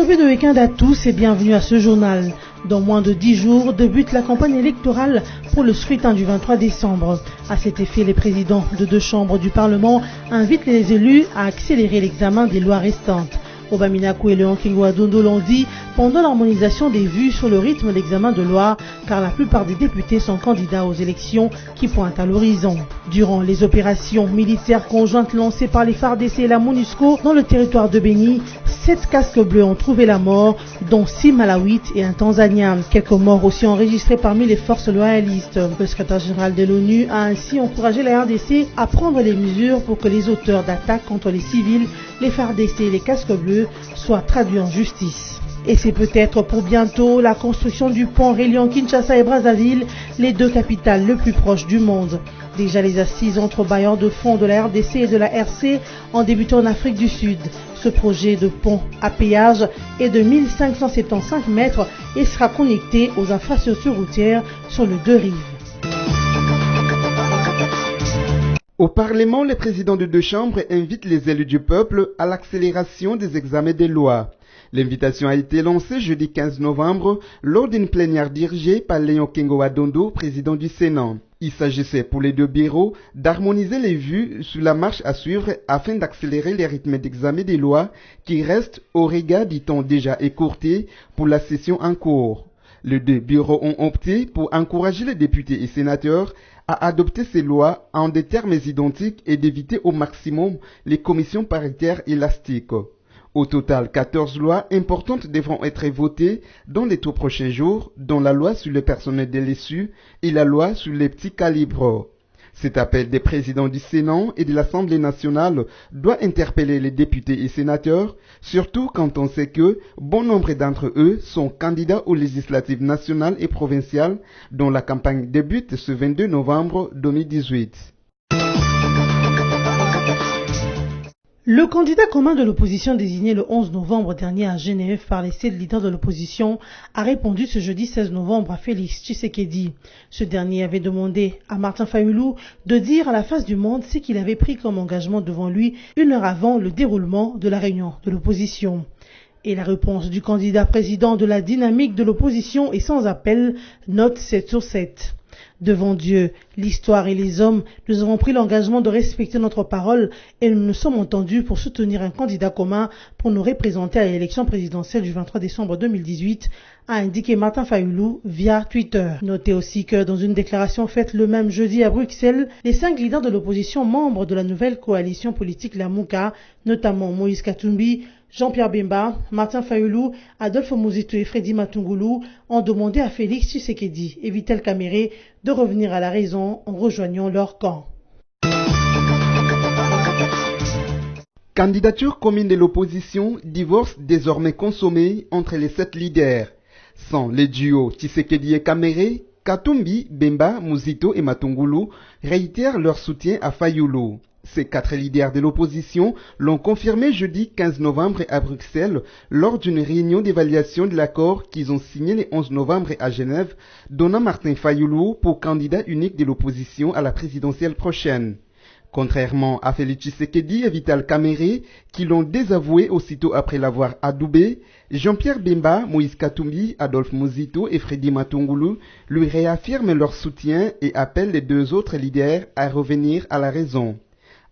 début de week-end à tous et bienvenue à ce journal. Dans moins de 10 jours débute la campagne électorale pour le scrutin du 23 décembre. À cet effet, les présidents de 2 chambres du Parlement invitent les élus à accélérer l'examen des lois restantes. Obaminakou et Léon Kingo-Adondo l'ont dit pendant l'harmonisation des vues sur le rythme d'examen de loi, car la plupart des députés sont candidats aux élections qui pointent à l'horizon. Durant les opérations militaires conjointes lancées par les FARDC et la MONUSCO dans le territoire de Béni, 7 casques bleus ont trouvé la mort, dont 6 Malawites et un Tanzanien. Quelques morts aussi enregistrés parmi les forces loyalistes. Le secrétaire général de l'ONU a ainsi encouragé la RDC à prendre les mesures pour que les auteurs d'attaques contre les civils, les FARDC et les casques bleus soient traduits en justice. Et c'est peut-être pour bientôt la construction du pont reliant Kinshasa et Brazzaville, les 2 capitales les plus proches du monde. Déjà les assises entre bailleurs de fonds de la RDC et de la RC ont débuté en Afrique du Sud. Ce projet de pont à péage est de 1575 mètres et sera connecté aux infrastructures routières sur les 2 rives. Au Parlement, les présidents de 2 chambres invitent les élus du peuple à l'accélération des examens des lois. L'invitation a été lancée jeudi 15 novembre lors d'une plénière dirigée par Léon Kingo-Adondo, président du Sénat. Il s'agissait pour les 2 bureaux d'harmoniser les vues sur la marche à suivre afin d'accélérer les rythmes d'examen des lois qui restent au regard du temps déjà écourté pour la session en cours. Les 2 bureaux ont opté pour encourager les députés et sénateurs à adopter ces lois en des termes identiques et d'éviter au maximum les commissions paritaires élastiques. Au total, 14 lois importantes devront être votées dans les 2 prochains jours, dont la loi sur le personnel de l'ESU et la loi sur les petits calibres. Cet appel des présidents du Sénat et de l'Assemblée nationale doit interpeller les députés et sénateurs, surtout quand on sait que bon nombre d'entre eux sont candidats aux législatives nationales et provinciales dont la campagne débute ce 22 novembre 2018. Le candidat commun de l'opposition désigné le 11 novembre dernier à Genève par les 7 leaders de l'opposition a répondu ce jeudi 16 novembre à Félix Tshisekedi. Ce dernier avait demandé à Martin Fayulu de dire à la face du monde ce qu'il avait pris comme engagement devant lui 1 heure avant le déroulement de la réunion de l'opposition. Et la réponse du candidat président de la dynamique de l'opposition est sans appel, note 7 sur 7. Devant Dieu, l'histoire et les hommes, nous avons pris l'engagement de respecter notre parole et nous nous sommes entendus pour soutenir un candidat commun pour nous représenter à l'élection présidentielle du 23 décembre 2018, a indiqué Martin Fayulu via Twitter. Notez aussi que dans une déclaration faite le même jeudi à Bruxelles, les 5 leaders de l'opposition membres de la nouvelle coalition politique Lamuka, notamment Moïse Katumbi, Jean-Pierre Bemba, Martin Fayulu, Adolphe Muzito et Freddy Matungulu ont demandé à Félix Tshisekedi et Vital Kamerhe de revenir à la raison en rejoignant leur camp. Candidature commune de l'opposition, divorce désormais consommé entre les 7 leaders. Sans les duos Tshisekedi et Kamerhe, Katumbi, Bemba, Muzito et Matungulu réitèrent leur soutien à Fayulu. Ces 4 leaders de l'opposition l'ont confirmé jeudi 15 novembre à Bruxelles lors d'une réunion d'évaluation de l'accord qu'ils ont signé le 11 novembre à Genève, donnant Martin Fayulu pour candidat unique de l'opposition à la présidentielle prochaine. Contrairement à Félix Tshisekedi et Vital Kamerhe, qui l'ont désavoué aussitôt après l'avoir adoubé, Jean-Pierre Bemba, Moïse Katumbi, Adolphe Muzito et Freddy Matungulu lui réaffirment leur soutien et appellent les 2 autres leaders à revenir à la raison.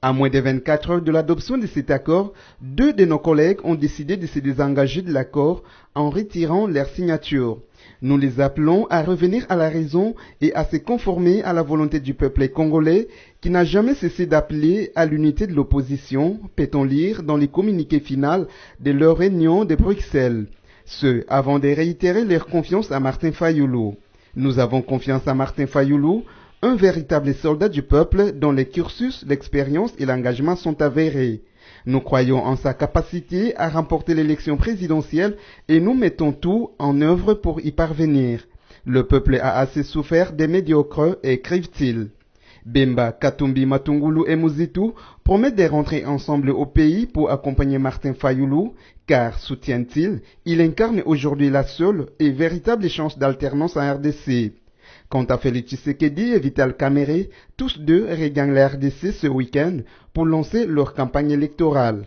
À moins de 24 heures de l'adoption de cet accord, 2 de nos collègues ont décidé de se désengager de l'accord en retirant leur signature. Nous les appelons à revenir à la raison et à se conformer à la volonté du peuple congolais qui n'a jamais cessé d'appeler à l'unité de l'opposition, peut-on lire dans les communiqués finaux de leur réunion de Bruxelles. Ce, avant de réitérer leur confiance à Martin Fayulu. Nous avons confiance à Martin Fayulu, un véritable soldat du peuple dont les cursus, l'expérience et l'engagement sont avérés. Nous croyons en sa capacité à remporter l'élection présidentielle et nous mettons tout en œuvre pour y parvenir. Le peuple a assez souffert des médiocres, écrivent-ils. Bemba, Katumbi, Matungulu et Muzito promettent de rentrer ensemble au pays pour accompagner Martin Fayulu, car, soutiennent-ils, il incarne aujourd'hui la seule et véritable chance d'alternance en RDC. Quant à Félix Tshisekedi et Vital Kamerhe, tous 2 regagnent la RDC ce week-end pour lancer leur campagne électorale.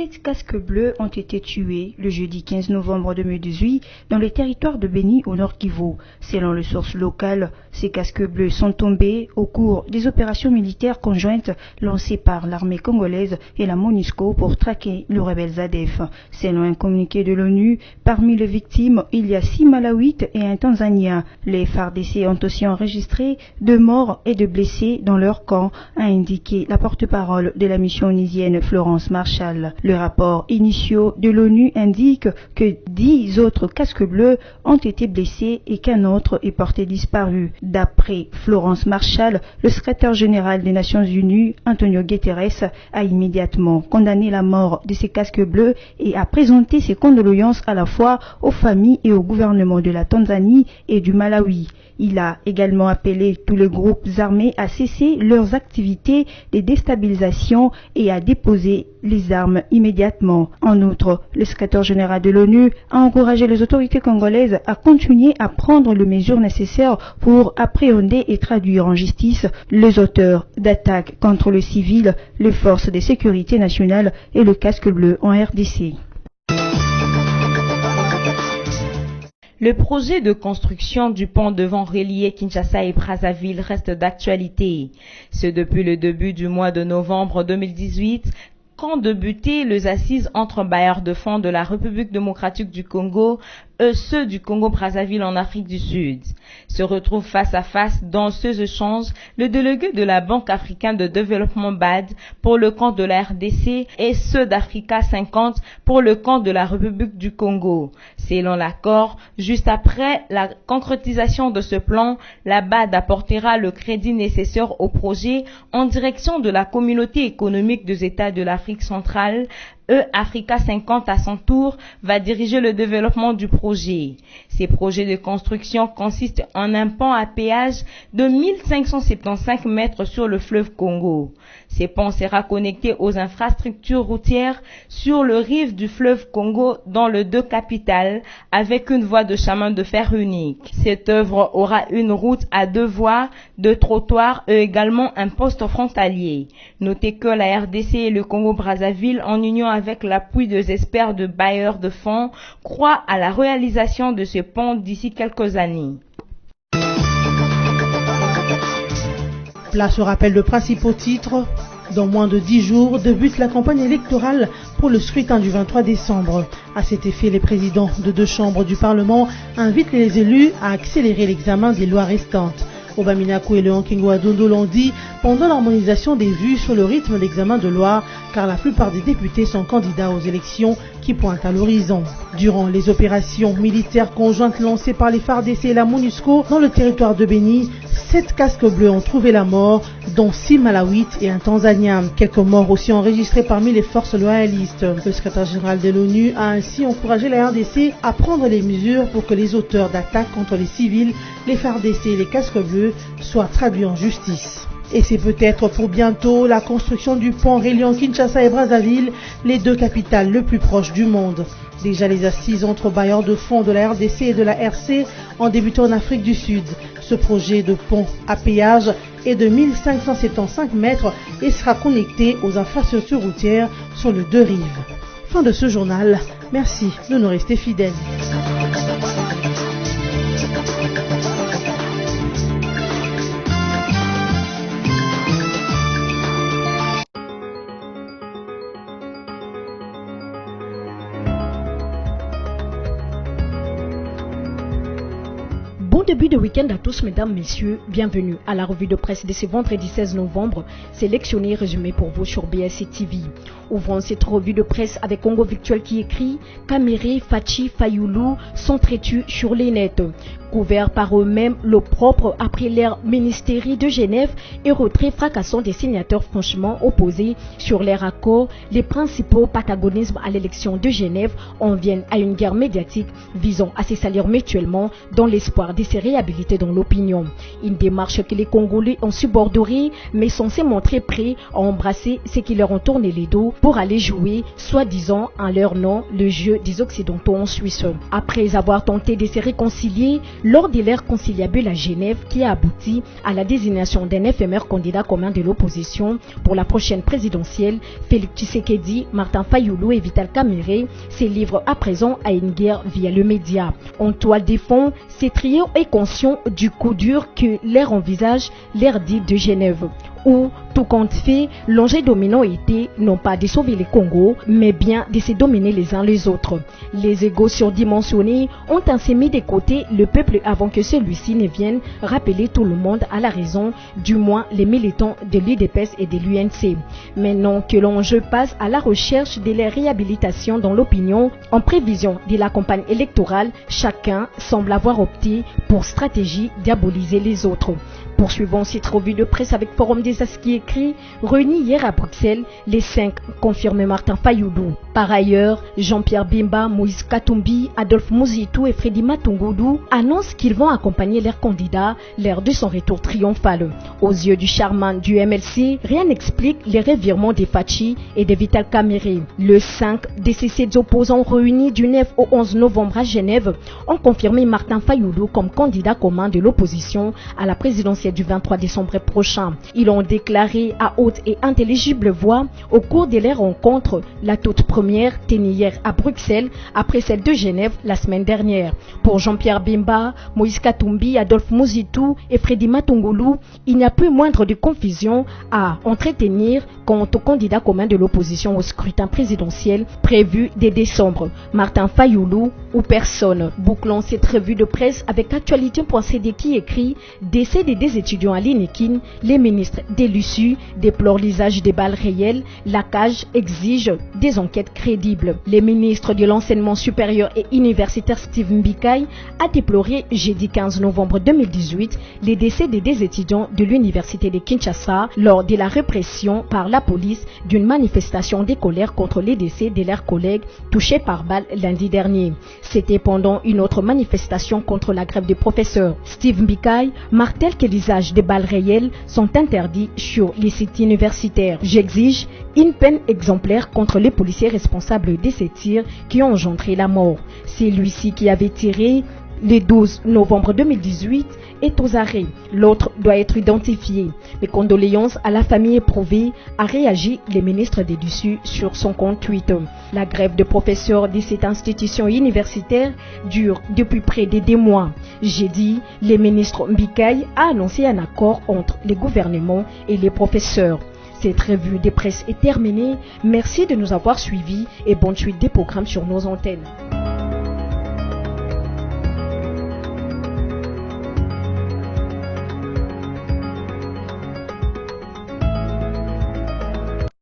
7 casques bleus ont été tués le jeudi 15 novembre 2018 dans le territoire de Béni au nord Kivu. Selon les sources locales, ces casques bleus sont tombés au cours des opérations militaires conjointes lancées par l'armée congolaise et la MONUSCO pour traquer le rebelle ZADF. Selon un communiqué de l'ONU, parmi les victimes, il y a 6 Malawites et un Tanzanien. Les FARDC ont aussi enregistré 2 morts et 2 blessés dans leur camp, a indiqué la porte-parole de la mission onisienne Florence Marshall. Le rapport initial de l'ONU indique que 10 autres casques bleus ont été blessés et qu'un autre est porté disparu. D'après Florence Marshall, le secrétaire général des Nations Unies, Antonio Guterres, a immédiatement condamné la mort de ces casques bleus et a présenté ses condoléances à la fois aux familles et au gouvernement de la Tanzanie et du Malawi. Il a également appelé tous les groupes armés à cesser leurs activités de déstabilisation et à déposer les armes immédiatement. En outre, le secrétaire général de l'ONU a encouragé les autorités congolaises à continuer à prendre les mesures nécessaires pour appréhender et traduire en justice les auteurs d'attaques contre les civils, les forces de sécurité nationale et le casque bleu en RDC. Le projet de construction du pont devant relier Kinshasa et Brazzaville reste d'actualité. Ce depuis le début du mois de novembre 2018, quand débutaient les assises entre bailleurs de fonds de la République démocratique du Congo et ceux du Congo-Brazzaville en Afrique du Sud. Se retrouvent face à face dans ces échanges le délégué de la Banque africaine de développement BAD pour le compte de la RDC et ceux d'Africa 50 pour le compte de la République du Congo. Selon l'accord, juste après la concrétisation de ce plan, la BAD apportera le crédit nécessaire au projet en direction de la communauté économique des États de l'Afrique centrale. Africa 50 à son tour va diriger le développement du projet. Ces projets de construction consistent en un pont à péage de 1575 mètres sur le fleuve Congo. Ces ponts sera connecté aux infrastructures routières sur le rive du fleuve Congo dans les 2 capitales avec une voie de chemin de fer unique. Cette œuvre aura une route à 2 voies, 2 trottoirs et également un poste frontalier. Notez que la RDC et le Congo-Brazzaville, en union avec l'appui des experts de bailleurs de fonds, croient à la réalisation de ce pont d'ici quelques années. Place au rappel de principaux titres. Dans moins de 10 jours, débute la campagne électorale pour le scrutin du 23 décembre. À cet effet, les présidents de 2 chambres du Parlement invitent les élus à accélérer l'examen des lois restantes. Obaminaku et Léon Kingo-Adondo l'ont dit pendant l'harmonisation des vues sur le rythme d'examen de loi, car la plupart des députés sont candidats aux élections qui pointent à l'horizon. Durant les opérations militaires conjointes lancées par les FARDC et la MONUSCO dans le territoire de Béni, 7 casques bleus ont trouvé la mort, dont 6 Malawites et un Tanzanien. Quelques morts aussi enregistrés parmi les forces loyalistes. Le secrétaire général de l'ONU a ainsi encouragé la RDC à prendre les mesures pour que les auteurs d'attaques contre les civils, les FARDC et les casques bleus soient traduits en justice. Et c'est peut-être pour bientôt la construction du pont reliant Kinshasa et Brazzaville, les 2 capitales les plus proches du monde. Déjà les assises entre bailleurs de fonds de la RDC et de la RC ont débuté en Afrique du Sud. Ce projet de pont à péage est de 1575 mètres et sera connecté aux infrastructures routières sur les 2 rives. Fin de ce journal. Merci de nous rester fidèles. Bon début de week-end à tous, mesdames, messieurs. Bienvenue à la revue de presse de ce vendredi 16 novembre, sélectionnée et résumée pour vous sur BSC TV. Ouvrons cette revue de presse avec Congo Victuel qui écrit « Kamere, Fachi, Fayoulou s'entretuent sur les nets ». Couverts par eux-mêmes, l'opprobre après l'ère ministérielle de Genève et retrait fracassant des signataires franchement opposés sur leur accord, les principaux protagonismes à l'élection de Genève en viennent à une guerre médiatique visant à se salir mutuellement dans l'espoir de se réhabiliter dans l'opinion. Une démarche que les Congolais ont subordonnée mais censés montrer prêts à embrasser ceux qui leur ont tourné les dos pour aller jouer, soi-disant en leur nom, le jeu des Occidentaux en Suisse. Après avoir tenté de se réconcilier, lors de l'ère conciliabule à Genève qui a abouti à la désignation d'un éphémère candidat commun de l'opposition pour la prochaine présidentielle. Félix Tshisekedi, Martin Fayoulou et Vital Kamerhe se livrent à présent à une guerre via le média. En toile de fond, ce trio est conscient du coup dur que l'air envisage l'aire dite de Genève, où, tout compte fait, l'enjeu dominant était non pas de sauver le Congo, mais bien de se dominer les uns les autres. Les égos surdimensionnés ont ainsi mis de côté le peuple avant que celui-ci ne vienne rappeler tout le monde à la raison, du moins les militants de l'UDPS et de l'UNC. Maintenant que l'enjeu passe à la recherche de la réhabilitation dans l'opinion, en prévision de la campagne électorale, chacun semble avoir opté pour stratégie diaboliser les autres. Poursuivons cette revue de presse avec Forum des As qui écrit « Réunis hier à Bruxelles, les 5 confirme Martin Fayoulou ». Par ailleurs, Jean-Pierre Bemba, Moïse Katumbi, Adolphe Muzitu et Freddy Matungudu annoncent qu'ils vont accompagner leurs candidats lors de son retour triomphal. Aux yeux du charmant du MLC, rien n'explique les revirements des Fachi et de Vital Kamerhe. Le 5 de ces 7 opposants réunis du 9 au 11 novembre à Genève ont confirmé Martin Fayoulou comme candidat commun de l'opposition à la présidentielle du 23 décembre prochain. Ils ont déclaré à haute et intelligible voix au cours de leur rencontre, la toute première tenue hier à Bruxelles après celle de Genève la semaine dernière. Pour Jean-Pierre Bemba, Moïse Katumbi, Adolphe Muzitu et Freddy Matungulu, il n'y a plus moindre de confusion à entretenir quant au candidat commun de l'opposition au scrutin présidentiel prévu dès décembre, Martin Fayoulou ou personne. Bouclons cette revue de presse avec actualité.cd qui écrit « Décès des étudiants à l'INEKIN, les ministres de l'USU déplorent l'usage des balles réelles, la CAJ exige des enquêtes crédibles. Les ministres de l'enseignement supérieur et universitaire Steve Mbikai a déploré jeudi 15 novembre 2018 les décès des étudiants de l'université de Kinshasa lors de la répression par la police d'une manifestation des colères contre les décès de leurs collègues touchés par balles lundi dernier. C'était pendant une autre manifestation contre la grève des professeurs. Steve Mbikai martèle que l'usage des balles réelles sont interdits sur les sites universitaires. J'exige une peine exemplaire contre les policiers responsables de ces tirs qui ont engendré la mort. C'est lui-ci qui avait tiré le 12 novembre 2018 est aux arrêts. L'autre doit être identifié. Mes condoléances à la famille éprouvée, a réagi le ministre des Dessus sur son compte Twitter. La grève de professeurs de cette institution universitaire dure depuis près de 2 mois. Jeudi, le ministre Mbikai a annoncé un accord entre les gouvernements et les professeurs. Cette revue de presse est terminée. Merci de nous avoir suivis et bonne suite des programmes sur nos antennes.